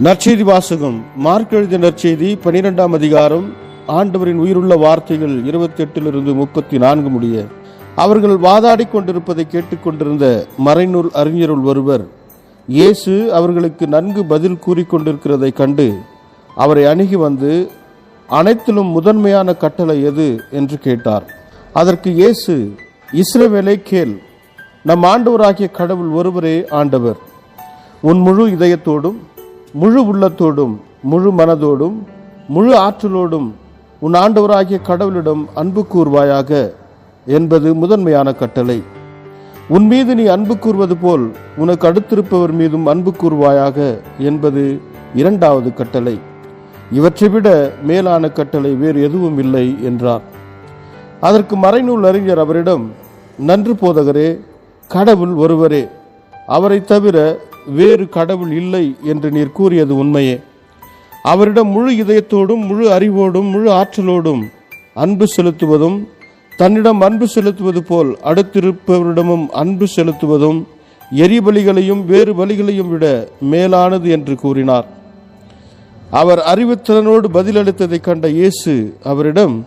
நற்செய்தி வாசகம். மார்க் எழுதிய நற்செய்தி 12ஆம் அதிகாரம். ஆண்டவரின் உயிருள்ள வார்த்தைகள் 28 34 முடிய. அவர்கள் வாதாடி கொண்டிருப்பதை கேட்டுக்கொண்டிருந்த மறைநூல் அறிஞருள் ஒருவர் இயேசு அவர்களுக்கு நன்கு பதில் கூறிக்கொண்டிருக்கிறதை கண்டு அவரை அணுகி வந்து, அனைத்திலும் முதன்மையான கட்டளை எது என்று கேட்டார். அதற்கு இயேசு, இஸ்ரவேலே கேள், நம் ஆண்டவராகிய கடவுள் ஒருவரே ஆண்டவர். உன் முழு இதயத்தோடும் முழு உள்ளத்தோடும் முழு மனதோடும் முழு ஆற்றலோடும் உன் ஆண்டவராகிய கடவுளிடம் அன்பு கூர்வாயாக என்பது முதன்மையான கட்டளை. உன் மீது நீ அன்பு கூர்வது போல் உனக்கு அடுத்திருப்பவர் மீதும் அன்பு கூர்வாயாக என்பது இரண்டாவது கட்டளை. இவற்றை விட மேலான கட்டளை வேறு எதுவும் இல்லை என்றார். அதற்கு மறைநூல் அறிஞர் அவரிடம், நன்று போதகரே, கடவுள் ஒருவரே, அவரை தவிர வேறு கடவுள் இல்லை என்று நீர் கூறியது உண்மையே. அவரிடம் முழு இதயத்தோடும் முழு அறிவோடும் முழு ஆற்றலோடும் அன்பு செலுத்துவதும், தன்னிடம் அன்பு செலுத்துவது போல் அடுத்திருப்பவரிடமும் அன்பு செலுத்துவதும் எரிபலிகளையும் வேறு பலிகளையும் விட மேலானது என்று கூறினார். அவர் அறிவுத்திறனோடு பதிலளித்ததை கண்ட இயேசு அவரிடம்,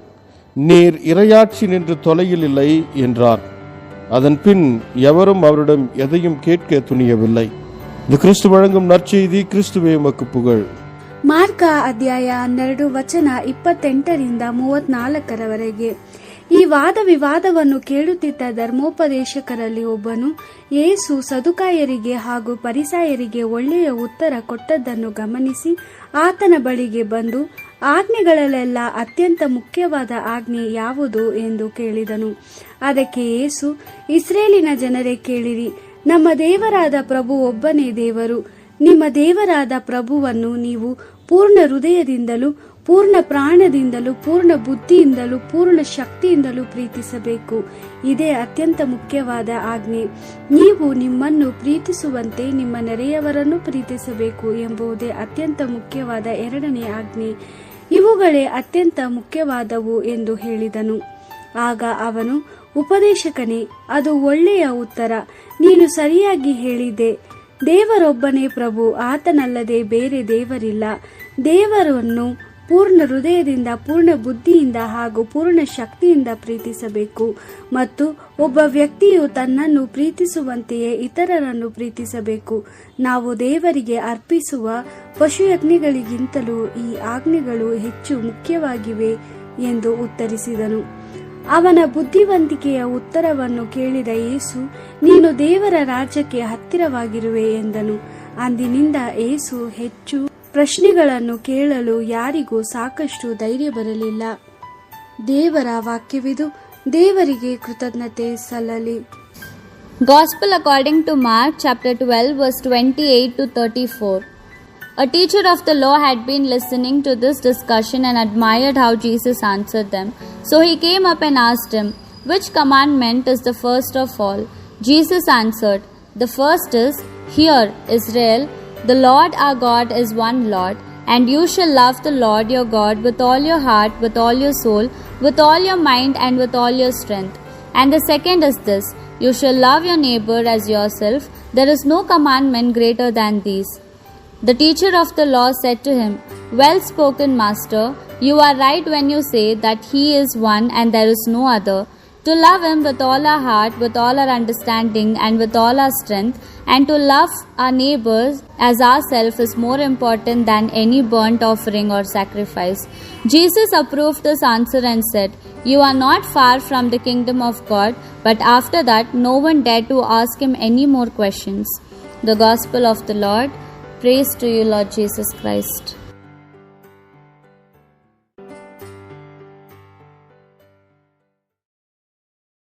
நீர் இறையாட்சி நின்று தொலையில் இல்லை என்றார். அதன் பின் எவரும் அவரிடம் எதையும் கேட்க துணியவில்லை. இது கிறிஸ்து வழங்கும் நற்செய்தி. கிறிஸ்துவே உமக்கு புகழ். ಮಾರ್ಕ ಅಧ್ಯಾಯ 12 ವಚನ 28 34 ಈ ವಾದ ವಿವಾದವನ್ನು ಕೇಳುತ್ತಿದ್ದ ಧರ್ಮೋಪದೇಶಕರಲ್ಲಿ ಒಬ್ಬನು ಯೇಸು ಸದುಕಾಯರಿಗೆ ಹಾಗೂ ಪರಿಸಾಯರಿಗೆ ಒಳ್ಳೆಯ ಉತ್ತರ ಕೊಟ್ಟದ್ದನ್ನು ಗಮನಿಸಿ ಆತನ ಬಳಿಗೆ ಬಂದು, ಆಜ್ಞೆಗಳಲ್ಲೆಲ್ಲ ಅತ್ಯಂತ ಮುಖ್ಯವಾದ ಆಜ್ಞೆ ಯಾವುದು ಎಂದು ಕೇಳಿದನು. ಅದಕ್ಕೆ ಯೇಸು, ಇಸ್ರೇಲಿನ ಜನರೇ ಕೇಳಿರಿ, ನಮ್ಮ ದೇವರಾದ ಪ್ರಭು ಒಬ್ಬನೇ ದೇವರು. ನಿಮ್ಮ ದೇವರಾದ ಪ್ರಭುವನ್ನು ನೀವು ಪೂರ್ಣ ಹೃದಯದಿಂದಲೂ ಪೂರ್ಣ ಪ್ರಾಣದಿಂದಲೂ ಪೂರ್ಣ ಬುದ್ಧಿಯಿಂದಲೂ ಪೂರ್ಣ ಶಕ್ತಿಯಿಂದಲೂ ಪ್ರೀತಿಸಬೇಕು. ಇದೇ ಅತ್ಯಂತ ಮುಖ್ಯವಾದ ಆಜ್ಞೆ. ನೀವು ನಿಮ್ಮನ್ನು ಪ್ರೀತಿಸುವಂತೆ ನಿಮ್ಮ ನೆರೆಯವರನ್ನು ಪ್ರೀತಿಸಬೇಕು ಎಂಬುದೇ ಅತ್ಯಂತ ಮುಖ್ಯವಾದ ಎರಡನೇ ಆಜ್ಞೆ. ಇವುಗಳೇ ಅತ್ಯಂತ ಮುಖ್ಯವಾದವು ಎಂದು ಹೇಳಿದನು. ಆಗ ಅವನು, ಉಪದೇಶಕನೇ, ಅದು ಒಳ್ಳೆಯ ಉತ್ತರ. ನೀನು ಸರಿಯಾಗಿ ಹೇಳಿದೆ. ದೇವರೊಬ್ಬನೇ ಪ್ರಭು, ಆತನಲ್ಲದೆ ಬೇರೆ ದೇವರಿಲ್ಲ. ದೇವರನ್ನು ಪೂರ್ಣ ಹೃದಯದಿಂದ ಪೂರ್ಣ ಬುದ್ಧಿಯಿಂದ ಹಾಗೂ ಪೂರ್ಣ ಶಕ್ತಿಯಿಂದ ಪ್ರೀತಿಸಬೇಕು. ಮತ್ತು ಒಬ್ಬ ವ್ಯಕ್ತಿಯು ತನ್ನನ್ನು ಪ್ರೀತಿಸುವಂತೆಯೇ ಇತರರನ್ನು ಪ್ರೀತಿಸಬೇಕು. ನಾವು ದೇವರಿಗೆ ಅರ್ಪಿಸುವ ಪಶುಯಜ್ಞೆಗಳಿಗಿಂತಲೂ ಈ ಆಜ್ಞೆಗಳು ಹೆಚ್ಚು ಮುಖ್ಯವಾಗಿವೆ ಎಂದು ಉತ್ತರಿಸಿದನು. ಅವನ ಬುದ್ಧಿವಂತಿಕೆಯ ಉತ್ತರವನ್ನು ಕೇಳಿದ ಯೇಸು, ನೀನು ದೇವರ ರಾಜ್ಯಕ್ಕೆ ಹತ್ತಿರವಾಗಿರುವೆ ಎಂದನು. ಅಂದಿನಿಂದ ಯೇಸು ಹೆಚ್ಚು ಪ್ರಶ್ನೆಗಳನ್ನು ಕೇಳಲು ಯಾರಿಗೂ ಸಾಕಷ್ಟು ಧೈರ್ಯ ಬರಲಿಲ್ಲ. ದೇವರ ವಾಕ್ಯವಿದು. ದೇವರಿಗೆ ಕೃತಜ್ಞತೆ ಸಲ್ಲಲಿ. Gospel according to Mark chapter 12 verse 28 to 34. A teacher of the law had been listening to this discussion and admired how Jesus answered them. So he came up and asked him, which commandment is the first of all? Jesus answered, the first is, hear, Israel, the Lord our God is one Lord, and you shall love the Lord your God with all your heart, with all your soul, with all your mind, and with all your strength. And the second is this, you shall love your neighbor as yourself. There is no commandment greater than these. The teacher of the law said to him, well spoken, Master. You are right when you say that he is one and there is no other. To love him with all our heart, with all our understanding, and with all our strength, and to love our neighbors as ourselves is more important than any burnt offering or sacrifice. Jesus approved this answer and said, you are not far from the kingdom of God. But after that, no one dared to ask him any more questions. The Gospel of the Lord. Praise to you, Lord Jesus Christ.